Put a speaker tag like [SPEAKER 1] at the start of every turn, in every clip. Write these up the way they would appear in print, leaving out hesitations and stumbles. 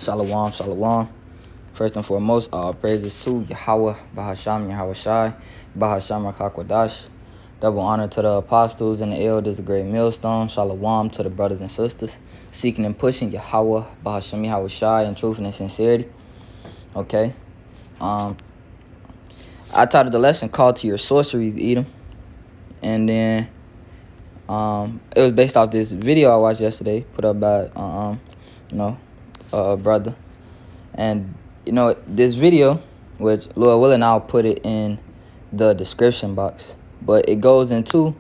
[SPEAKER 1] Shalom, shalom. First and foremost, all praises to Yahweh, Bahasham, Yahweh Shai, Bahasham Rakakwadash. Double honor to the apostles and the elders, a great millstone. Shalom to the brothers and sisters, seeking and pushing Yahweh, Bahasham, Yahweh Shai, in truth and in sincerity. Okay. I titled the lesson, Call to Your Sorceries, E-dum. And then it was based off this video I watched yesterday, put up by a brother. And this video, which Lord willing, I'll put it in the description box, but it goes into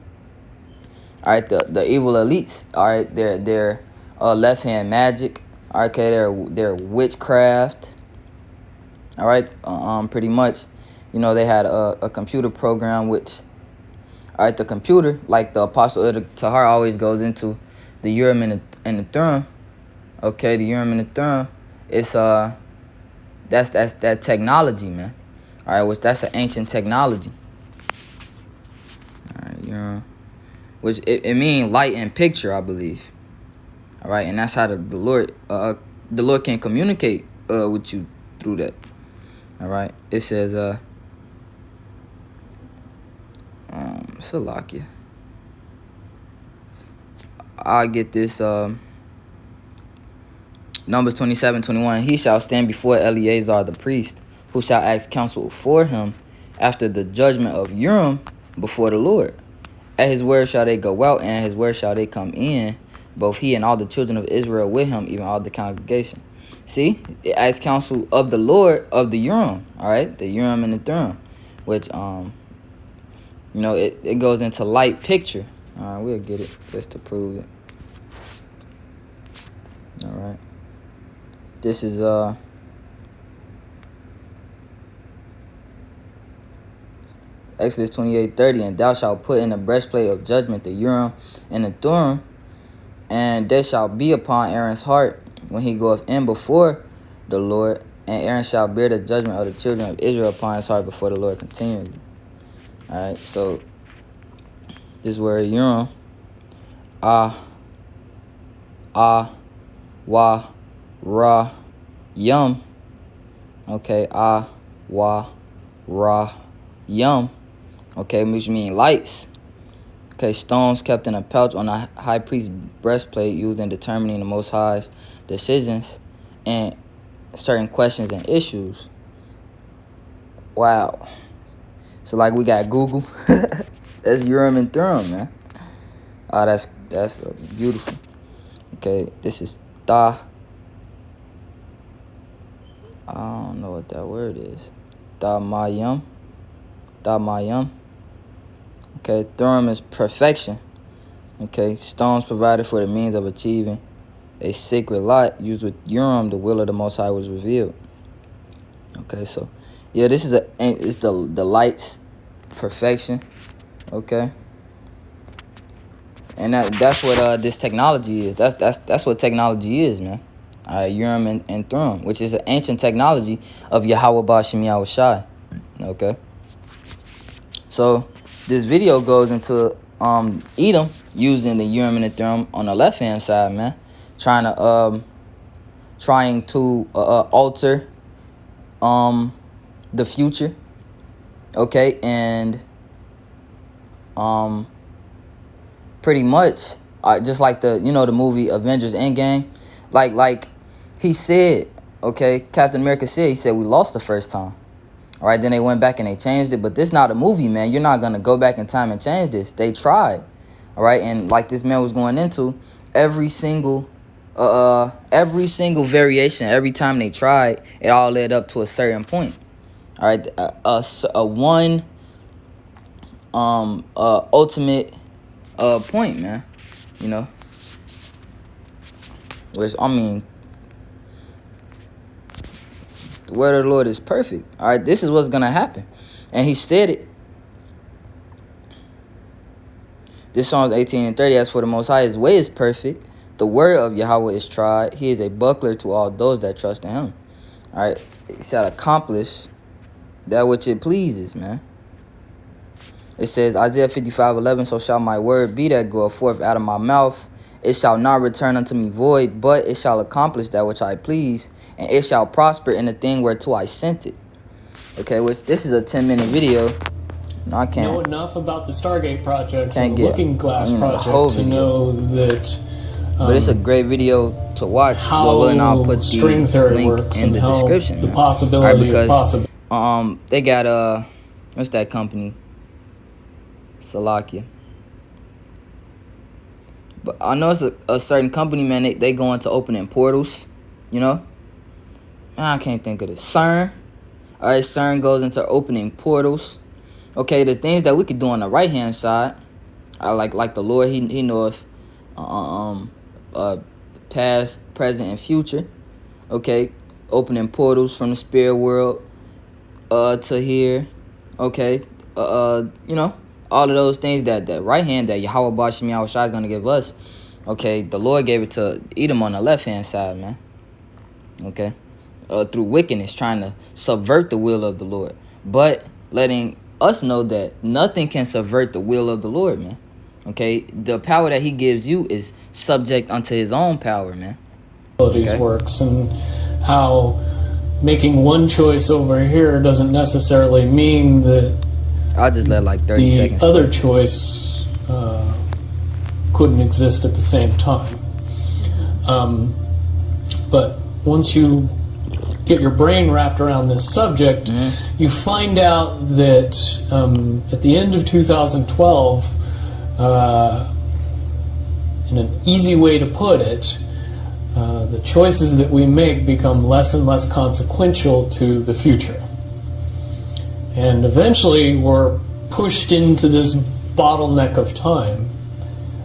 [SPEAKER 1] the evil elites. They're left hand magic. Okay, they're witchcraft. Pretty much, they had a computer program which, the computer, like the Apostle Tahar always goes into the Urim and the Thummim. Okay, the Urim and the Thummim. It's that's that technology, man. Which that's an ancient technology. Which it means light and picture, I believe. And that's how the Lord can communicate with you through that. It says Salakia. I'll get this Numbers 27:21. He shall stand before Eleazar the priest, who shall ask counsel for him after the judgment of Urim before the Lord. At his word shall they go out, and at his word shall they come in, both he and all the children of Israel with him, even all the congregation. See, it asks counsel of the Lord of the Urim, the Urim and the Thummim, which it goes into light picture. We'll get it just to prove it. This is Exodus 28:30, and thou shalt put in the breastplate of judgment the Urim and the Thummim, and they shall be upon Aaron's heart when he goeth in before the Lord, and Aaron shall bear the judgment of the children of Israel upon his heart before the Lord continually. So this word Urim, wa, ra, yum. Okay, wa, ra, yum. Okay, which means lights. Okay, stones kept in a pouch on the high priest's breastplate, used in determining the Most High's decisions and certain questions and issues. Wow. So like we got Google. That's Urim and Thummim, man. That's beautiful. Okay, this is I don't know what that word is. Mayum. Okay, Thummim is perfection. Okay, stones provided for the means of achieving a sacred lot. Used with Urim, the will of the Most High was revealed. Okay, so yeah, this is it's the light's perfection. Okay, and that's what this technology is. That's what technology is, man. Urim and Thummim, which is an ancient technology of Yahweh Ba'Shem Yahweh Shai. Okay. So this video goes into E-dum using the Urim and the Thummim on the left hand side, man, trying to alter the future. Okay, and pretty much just like the movie Avengers Endgame, like he said, okay, Captain America said, we lost the first time. Then they went back and they changed it, but this not a movie, man. You're not gonna go back in time and change this. They tried, and like this man was going into every single variation, every time they tried, it all led up to a certain point. One ultimate point, man. Which the word of the Lord is perfect. This is what's gonna happen, and he said it. This Psalms 18:30. As for the Most High, his way is perfect. The word of Yahweh is tried. He is a buckler to all those that trust in him. He shall accomplish that which it pleases, man. It says Isaiah 55:11. So shall my word be that goeth forth out of my mouth. it shall not return unto me void, but it shall accomplish that which I please, and it shall prosper in the thing whereto I sent it. Okay, which this is a 10-minute video. No, I can't
[SPEAKER 2] know enough about the Stargate projects
[SPEAKER 1] can't
[SPEAKER 2] and the
[SPEAKER 1] get
[SPEAKER 2] Looking Glass
[SPEAKER 1] the whole
[SPEAKER 2] project to
[SPEAKER 1] video.
[SPEAKER 2] know that
[SPEAKER 1] But it's a great video to watch.
[SPEAKER 2] how
[SPEAKER 1] Well, and I'll put
[SPEAKER 2] string
[SPEAKER 1] the
[SPEAKER 2] theory
[SPEAKER 1] link
[SPEAKER 2] works
[SPEAKER 1] in
[SPEAKER 2] and
[SPEAKER 1] the
[SPEAKER 2] how
[SPEAKER 1] description.
[SPEAKER 2] the
[SPEAKER 1] Man.
[SPEAKER 2] possibility
[SPEAKER 1] All right, because
[SPEAKER 2] of
[SPEAKER 1] they got what's that company? Salakia. But I know it's a certain company, man. They go into opening portals, you know. I can't think of this. CERN. All right, CERN goes into opening portals. Okay, the things that we could do on the right hand side, I like the Lord. He knoweth, past, present, and future. Okay, opening portals from the spirit world, to here. Okay, you know, all of those things that right hand that Yahweh Bashim Yahushua is gonna give us. Okay, the Lord gave it to E-dum on the left hand side, man. Okay, through wickedness, trying to subvert the will of the Lord, but letting us know that nothing can subvert the will of the Lord, man. Okay, the power that He gives you is subject unto His own power, man.
[SPEAKER 2] possibilities works, and how making one choice over here doesn't necessarily mean that
[SPEAKER 1] I'll just let like 30
[SPEAKER 2] the
[SPEAKER 1] seconds.
[SPEAKER 2] other choice couldn't exist at the same time. But once you get your brain wrapped around this subject, you find out that at the end of 2012, in an easy way to put it, the choices that we make become less and less consequential to the future. And eventually we're pushed into this bottleneck of time,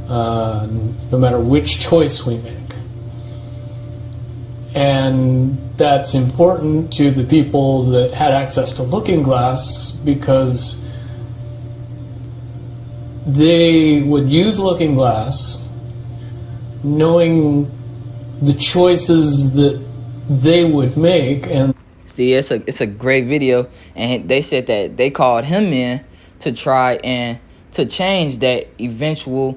[SPEAKER 2] no matter which choice we make. And that's important to the people that had access to Looking Glass, because they would use Looking Glass knowing the choices that they would make. And
[SPEAKER 1] see, it's a great video, and they said that they called him in to try and to change that eventual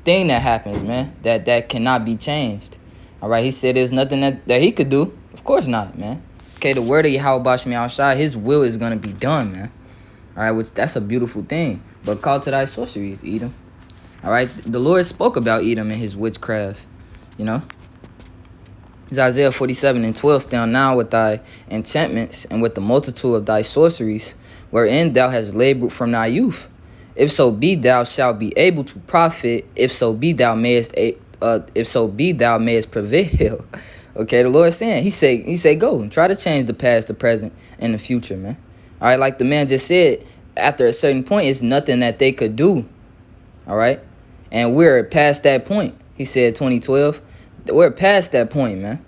[SPEAKER 1] thing that happens, man, that cannot be changed. All right, he said there's nothing that he could do. Of course not, man. Okay, the word of Yahweh Bashmi outside, His will is gonna be done, man. All right, which that's a beautiful thing. But call to thy sorceries, E-dum. All right, the Lord spoke about E-dum and his witchcraft, you know. It's Isaiah 47:12. Stand now with thy enchantments and with the multitude of thy sorceries, wherein thou hast labored from thy youth. If so be thou shalt be able to profit, if so be thou mayest prevail. Okay, the Lord is saying, He say, go and try to change the past, the present, and the future, man. All right, like the man just said, after a certain point, it's nothing that they could do. All right, and we're past that point. He said 2012. We're past that point, man.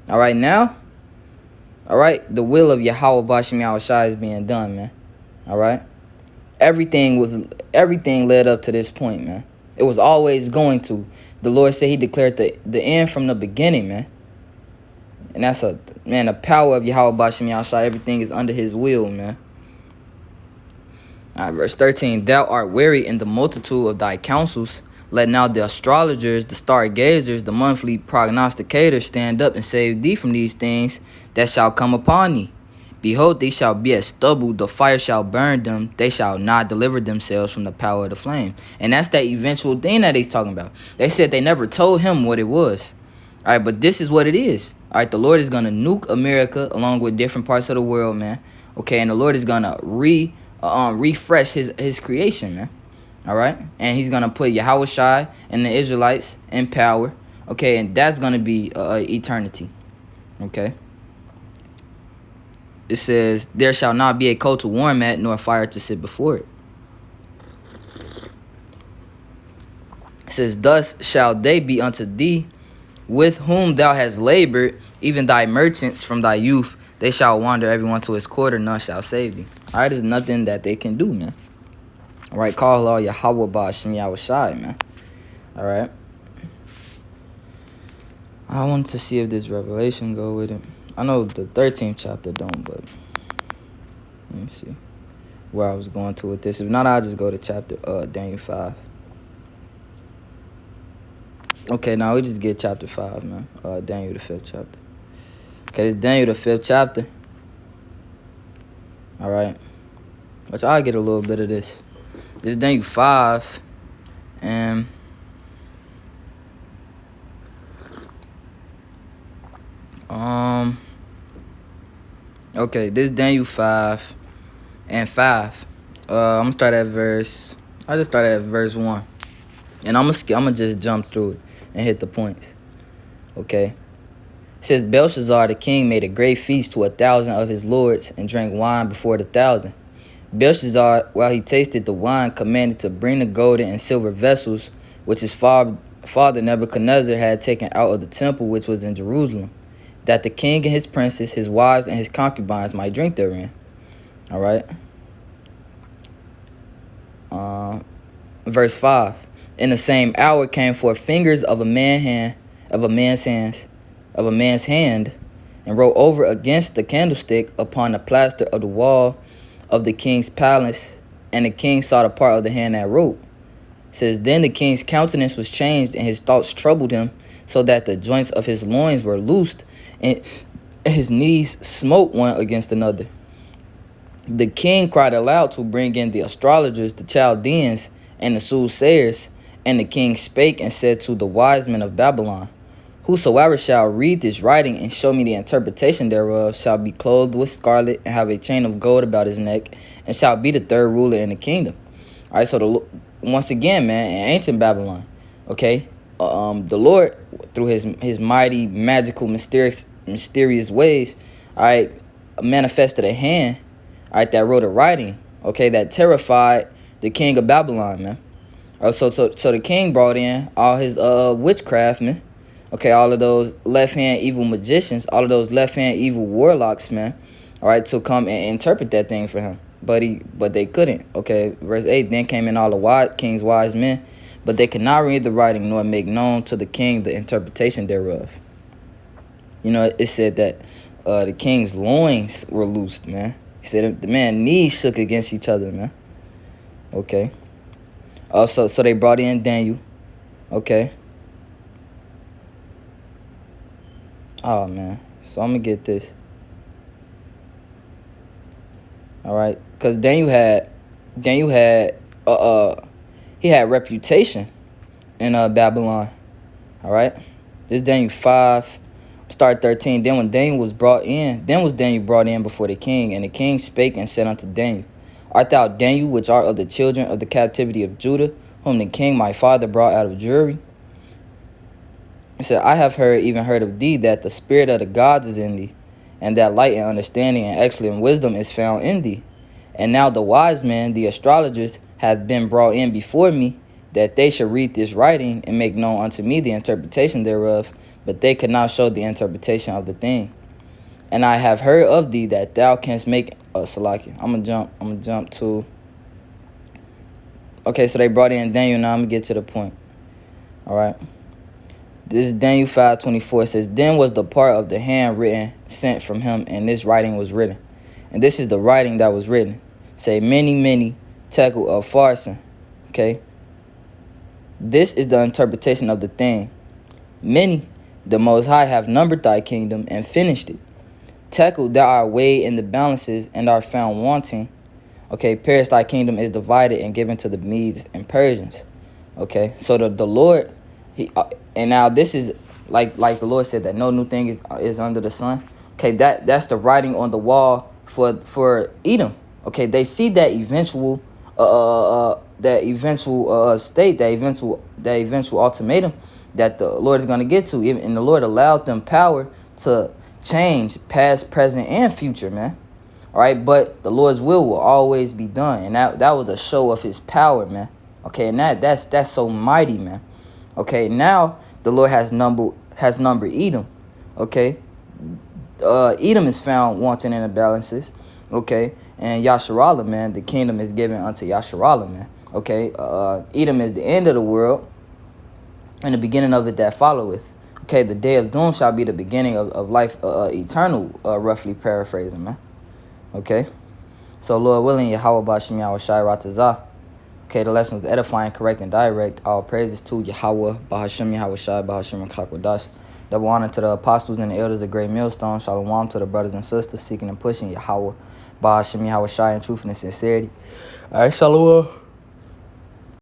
[SPEAKER 1] All right, now, all right, the will of Yahweh Bashim Yahushua is being done, man. All right, everything led up to this point, man. It was always going to. The Lord said He declared the end from the beginning, man. And that's the power of Yahweh Bashim Yahushua. Everything is under His will, man. All right, verse 13. Thou art weary in the multitude of thy counsels. Let now the astrologers, the stargazers, the monthly prognosticators stand up and save thee from these things that shall come upon thee. Behold, they shall be as stubble, the fire shall burn them, they shall not deliver themselves from the power of the flame. And that's that eventual thing that he's talking about. They said they never told him what it was. All right, but this is what it is. All right, the Lord is going to nuke America along with different parts of the world, man. Okay, and the Lord is going to refresh his creation, man. All right, and He's going to put Yahweh Shai and the Israelites in power. Okay, and that's going to be eternity. Okay. It says, there shall not be a coal to warm at, nor fire to sit before it. It says, thus shall they be unto thee, with whom thou hast labored, even thy merchants from thy youth. They shall wander everyone to his quarter, none shall save thee. All right, there's nothing that they can do, man. All right, call all Yahweh Ba'ashem Yahushai, man. All right. I want to see if this revelation go with it. I know the 13th chapter don't, but let me see where I was going to with this. If not, I'll just go to chapter Daniel 5. Okay, now we just get chapter 5, man. Daniel, the 5th chapter. Okay, this Daniel, the 5th chapter. All right. Which I'll get a little bit of this. This Daniel 5. And okay, this Daniel 5 and 5. I'm gonna start at verse. I just started at verse 1, and I'm gonna just jump through it and hit the points. Okay. It says Belshazzar the king made a great feast to 1,000 of his lords and drank wine before the 1,000. Belshazzar, while he tasted the wine, commanded to bring the golden and silver vessels which his father Nebuchadnezzar had taken out of the temple which was in Jerusalem, that the king and his princes, his wives, and his concubines might drink therein. All right. Verse 5. In the same hour came forth fingers of a man's hand, and wrote over against the candlestick upon the plaster of the wall of the king's palace, and the king saw the part of the hand that wrote. It says, then the king's countenance was changed, and his thoughts troubled him, so that the joints of his loins were loosed, and his knees smote one against another. The king cried aloud to bring in the astrologers, the Chaldeans, and the soothsayers. And the king spake and said to the wise men of Babylon, whosoever shall read this writing and show me the interpretation thereof shall be clothed with scarlet and have a chain of gold about his neck, and shall be the third ruler in the kingdom. All right, so once again, man, in ancient Babylon, okay, the Lord, through his mighty, magical, mysterious ways, all right, manifested a hand, all right, that wrote a writing, okay, that terrified the king of Babylon, man. So the king brought in all his witchcraft, man. Okay, all of those left-hand evil magicians, all of those left-hand evil warlocks, man. All right, to come and interpret that thing for him. But they couldn't. Okay, verse 8, then came in all the king's wise men, but they could not read the writing nor make known to the king the interpretation thereof. You know, it said that the king's loins were loosed, man. He said the man's knees shook against each other, man. Okay. So they brought in Daniel. Okay. Oh, man. So I'm going to get this. All right. Because Daniel had he had reputation in Babylon. All right. This Daniel 5, start 13. Then was Daniel brought in before the king, and the king spake and said unto Daniel, art thou Daniel, which art of the children of the captivity of Judah, whom the king my father brought out of Jewry? He said, I have even heard of thee, that the spirit of the gods is in thee, and that light and understanding and excellent wisdom is found in thee. And now the wise men, the astrologers, have been brought in before me, that they should read this writing and make known unto me the interpretation thereof, but they could not show the interpretation of the thing. And I have heard of thee that thou canst make Salaki. I'm gonna jump to. Okay, so they brought in Daniel. Now I'm gonna get to the point. All right. This is Daniel 5:24. It says, then was the part of the hand written sent from him, and this writing was written. And this is the writing that was written. Say, many tekel of farson. Okay. This is the interpretation of the thing. Many, the Most High, have numbered thy kingdom and finished it. Tekel, thou art weighed in the balances and art found wanting. Okay, Paris, thy kingdom is divided and given to the Medes and Persians. Okay, so the Lord, and now this is like the Lord said that no new thing is under the sun. Okay, that's the writing on the wall for Edom. Okay, they see that eventual state, that eventual ultimatum that the Lord is going to get to, and the Lord allowed them power to change past, present, and future, man. All right, but the Lord's will always be done, and that was a show of his power, man. Okay, and that's so mighty, man. Okay, now the Lord has numbered Edom. Okay, Edom is found wanting in the balances. Okay, and Yasharallah, man, the kingdom is given unto Yasharallah, man. Okay, Edom is the end of the world, and the beginning of it that followeth. Okay, the day of doom shall be the beginning of life eternal, roughly paraphrasing, man. Okay, so Lord willing, Yahweh Bashim Yahweh Shai Ratazah. Okay, the lesson was edifying, correct, and direct. All praises to Yahweh, Bahashem Yahweh Shai, Bahashem Kakwadash. Double honor to the apostles and the elders of Great Millstone. Shalom to the brothers and sisters seeking and pushing Yahweh, Bahashem Yahweh Shai in truth and sincerity. All right, Shalom.